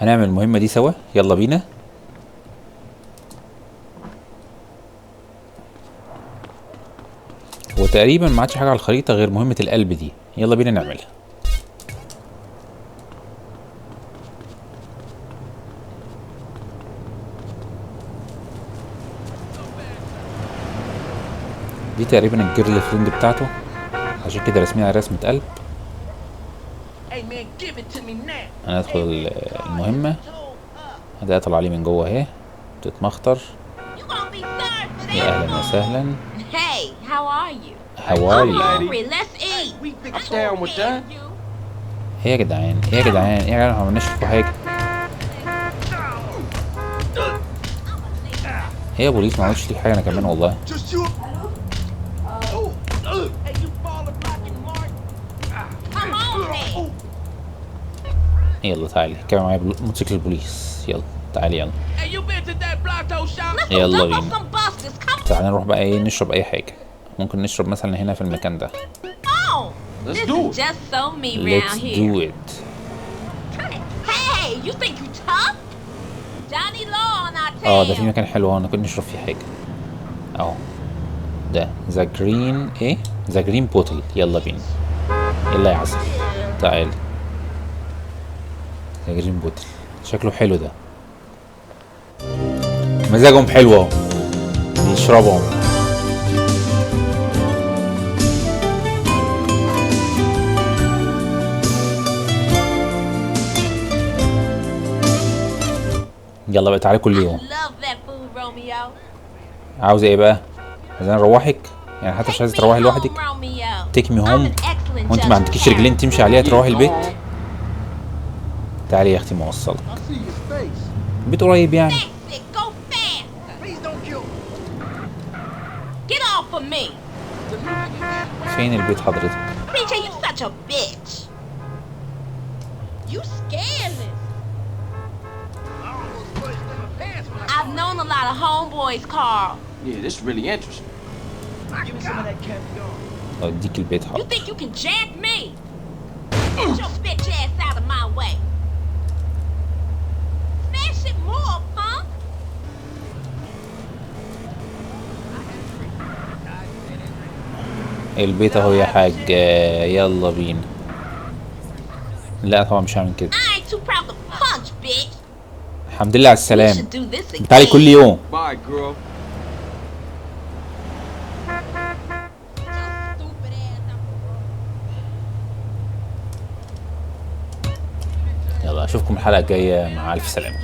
هنعمل المهمة دي سوا، يلا بينا. وتقريبا ما عادش حاجة على الخريطة غير مهمة القلب دي، يلا بينا نعملها. دي تقريبا الجيرل فريند بتاعته، عشان كده راسمين على رسمة قلب. انا ادخل المهمة، هبدأ اطلع عليه من جوه اهي، تتمخطر. يا اهلا وسهلا. How are you؟ ايه يا جدعان، ايه يا جدعان، ايه يا جدعان، احنا مالناش فيكوا حاجة. ايه يا بوليس، ما عملتش ليك حاجة انا كمان والله. يلا تعالي كمان معايا موتوسيكل البوليس، يلا تعالي يلا. يلا بينا. تعالى نروح بقى ايه، نشرب اي حاجة. ممكن نشرب مثلا هنا في المكان ده. Let's do it. Let's do it. Hey, you think you tough? Johnny Law on our tail. ده في مكان حلو اهو، انا كنت نشرب فيه حاجة اهو. ده ذا جرين ايه، ذا جرين بوتل، يلا بينا. يلا يا عسل تعالي. ذا جرين بوتل شكله حلو ده، مزاجهم حلو اهو، يشربهم. يلا بقى تعالي كل يوم. عاوزة ايه بقى؟ عايزين نروحك يعني، حتى مش عايزة تروحي لوحدك؟ تيك مي هوم، وانت ما عندكيش رجلين تمشي عليها تروحي البيت؟ تعالي يا اختي ما اوصلك، البيت قريب يعني. فين البيت حضرتك؟ I've known a lot of homeboys, Carl. Yeah, this is really interesting. Give me some of that caviar. اوديك البيت You حاضر. think you can jack me? Get your bitch ass out of my way. Smash it more, punk. البيت اهو يا حاج، يلا بينا. لا طبعا مش هعمل كده. I ain't too proud to punch, bitch. الحمد لله على We السلامة. should do this تعالي كل again. يوم. Bye, girl. يلا اشوفكم الحلقة الجاية، مع الف سلامة.